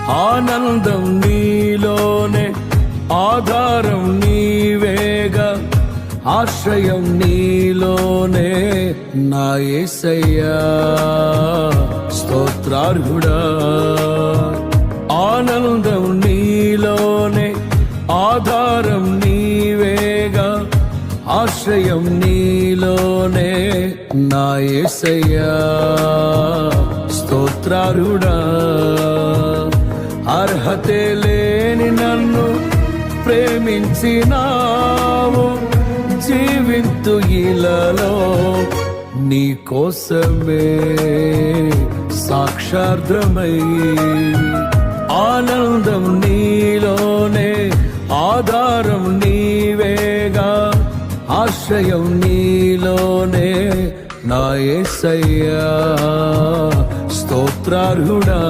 ఆనందం నీలోనే, ఆధారం నీవేగా, ఆశ్రయం నీలోనే నా యేసయ్యా స్తోత్రార్హుడా. ఆనందం నీలోనే, ఆధారం నీవేగా, ఆశ్రయం నీలోనే నా యేసయ్యా స్తోత్రార్హుడా. అర్హతే లేని నన్ను ప్రేమించినావు, జీవింతు ఇలలో నీ కోసమే సాక్షార్థమై. ఆనందం నీలోనే, ఆధారం నీవేగా, ఆశ్రయం నీలోనే నా యేసయ్యా స్తోత్రార్హుడా.